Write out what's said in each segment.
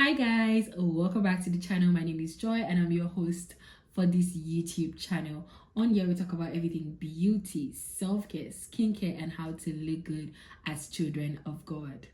Hi guys, welcome back to the channel. My name is Joy and I'm your host for this YouTube channel. On here we talk about everything beauty, self-care, skincare, and how to look good as children of God.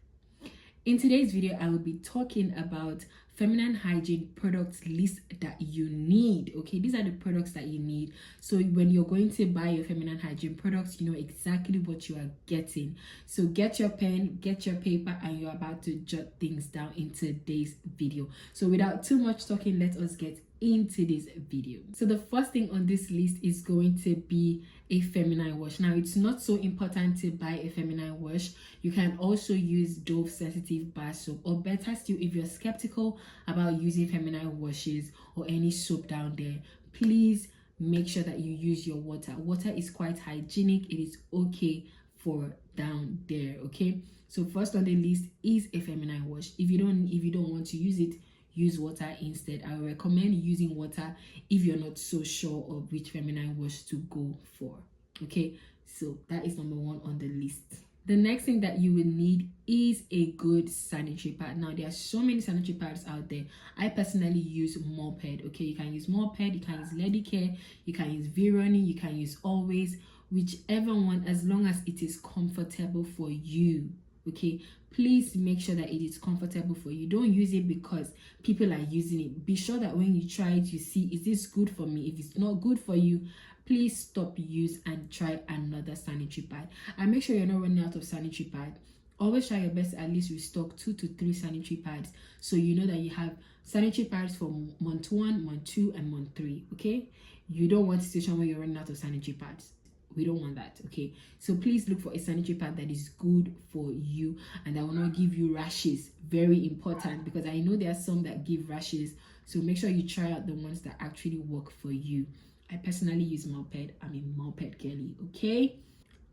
In today's video, I will be talking about feminine hygiene products list that you need. Okay, these are the products that you need. So when you're going to buy your feminine hygiene products, you know exactly what you are getting. So get your pen, get your paper, and you're about to jot things down in today's video. So without too much talking, let us get into this video. So the first thing on this list is going to be a feminine wash. Now it's not so important to buy a feminine wash. You can also use Dove sensitive bar soap, or better still, if you're skeptical about using feminine washes or any soap down there, please make sure that you use your water. Water is quite hygienic. It is okay for down there. Okay, so first on the list is a feminine wash. If you don't want to use it, use water instead. I recommend using water if you're not so sure of which feminine wash to go for. Okay, so that is number one on the list. The next thing that you will need is a good sanitary pad. Now there are so many sanitary pads out there. I personally use Moped. Okay, you can use Moped, you can use Lady Care, you can use Veroni, you can use Always, whichever one, as long as it is comfortable for you. Okay, please make sure that it is comfortable for you. Don't use it because people are using it. Be sure that when you try it, you see, is this good for me? If it's not good for you, please stop use and try another sanitary pad. And make sure you're not running out of sanitary pad. Always try your best to at least restock 2 to 3 sanitary pads, so you know that you have sanitary pads for month 1, month 2, and month 3. Okay, you don't want a situation where you're running out of sanitary pads. We don't want that. Okay, so please look for a sanitary pad that is good for you and that will not give you rashes. Very important, because I know there are some that give rashes, so make sure you try out the ones that actually work for you. I personally use Moped. I'm a Moped girly. Okay,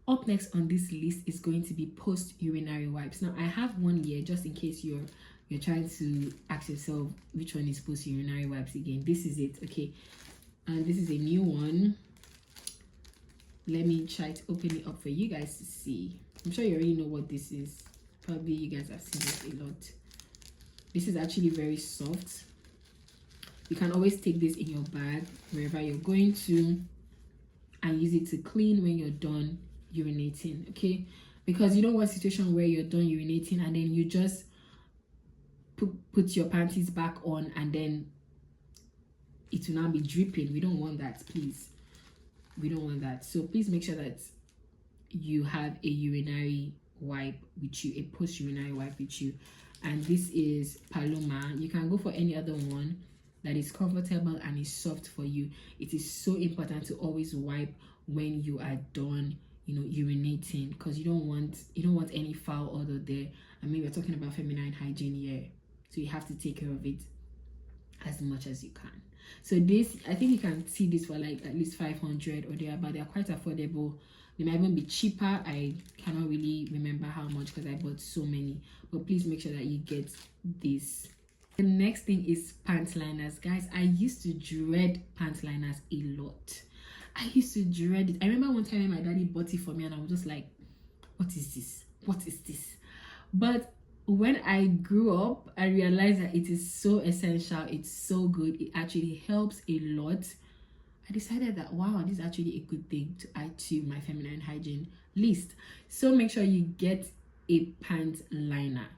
up next on this list is going to be post urinary wipes. Now I have one here just in case you're trying to ask yourself which one is post urinary wipes again. This is it. Okay, and this is a new one. Let me try to open it up for you guys to see. I'm sure you already know what this is. Probably you guys have seen this a lot. This is actually very soft. You can always take this in your bag wherever you're going to and use it to clean when you're done urinating. Okay, because you don't want a situation where you're done urinating and then you just put your panties back on and then it will now be dripping. We don't want that, please. We don't want that. So please make sure that you have a urinary wipe with you, a post urinary wipe with you. And this is Paloma. You can go for any other one that is comfortable and is soft for you. It is so important to always wipe when you are done, you know, urinating, because you don't want any foul odor there. I mean, we're talking about feminine hygiene here, so you have to take care of it as much as you can. So this, I think you can see this for like at least 500 or there, but they're quite affordable. They might even be cheaper. I cannot really remember how much because I bought so many, but please make sure that you get this. The next thing is pant liners. Guys, I used to dread pant liners a lot. I used to dread it. I remember one time when my daddy bought it for me and I was just like, what is this? What is this? But when I grew up, I realized that it is so essential. It's so good. It actually helps a lot. I decided that, wow, this is actually a good thing to add to my feminine hygiene list. So make sure you get a pant liner.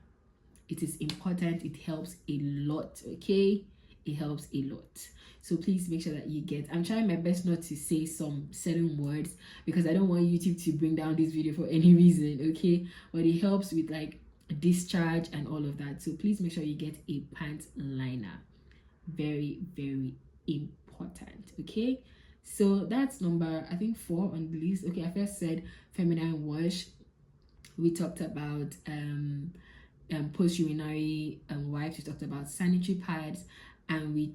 It is important. It helps a lot. Okay, it helps a lot. So please make sure that you get. I'm trying my best not to say some certain words because I don't want YouTube to bring down this video for any reason. Okay, but it helps with like discharge and all of that. So please make sure you get a pant liner. Very, very important. Okay, so that's number, I think, 4 on the list. Okay, I first said feminine wash. We talked about post urinary wipes. We talked about sanitary pads, and we've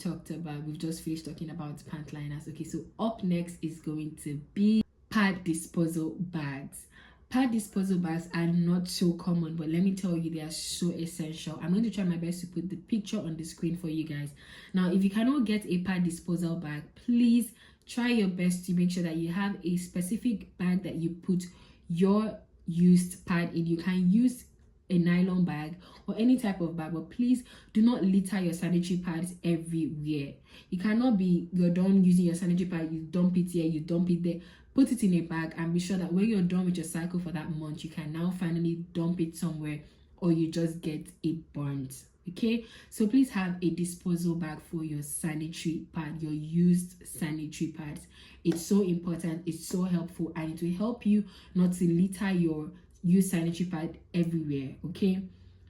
just finished talking about pant liners. Okay, so up next is going to be pad disposal bags. Pad disposal bags are not so common, but let me tell you, they are so essential. I'm going to try my best to put the picture on the screen for you guys. Now, if you cannot get a pad disposal bag, please try your best to make sure that you have a specific bag that you put your used pad in. You can use a nylon bag or any type of bag, but please do not litter your sanitary pads everywhere. You cannot be, you're done using your sanitary pad, you dump it here, you dump it there. Put it in a bag and be sure that when you're done with your cycle for that month, you can now finally dump it somewhere, or you just get it burnt. Okay, so please have a disposal bag for your sanitary pad, your used sanitary pads. It's so important, it's so helpful, and it will help you not to litter your used sanitary pad everywhere. Okay,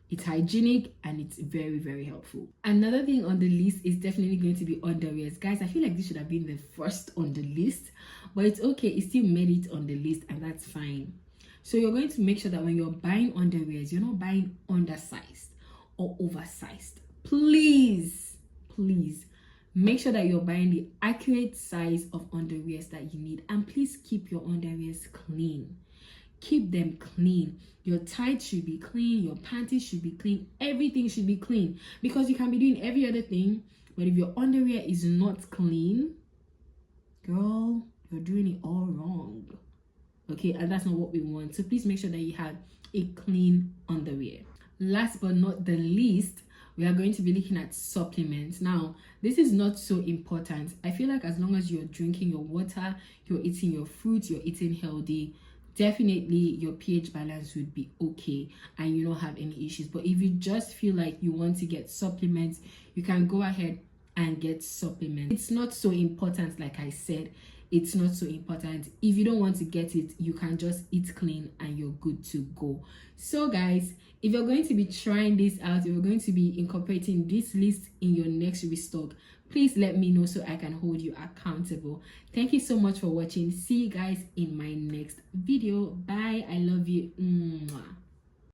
it's hygienic and it's very, very helpful. Another thing on the list is definitely going to be underwears. Guys, I feel like this should have been the first on the list, but it's okay, it still made it on the list, and that's fine. So you're going to make sure that when you're buying underwears, you're not buying undersized or oversized. Please make sure that you're buying the accurate size of underwears that you need, and please keep your underwears clean. Keep them clean. Your tights should be clean, your panties should be clean, everything should be clean, because you can be doing every other thing, but if your underwear is not clean, girl, you're doing it all wrong. Okay, and that's not what we want. So please make sure that you have a clean underwear. Last but not the least, we are going to be looking at supplements. Now, this is not so important. I feel like as long as you're drinking your water, you're eating your fruits, you're eating healthy, definitely your pH balance would be okay and you don't have any issues. But if you just feel like you want to get supplements, you can go ahead and get supplements. It's not so important, like I said. It's not so important. If you don't want to get it, you can just eat clean and you're good to go. So guys, if you're going to be trying this out, if you're going to be incorporating this list in your next restock, please let me know so I can hold you accountable. Thank you so much for watching. See you guys in my next video. Bye. I love you. Mwah.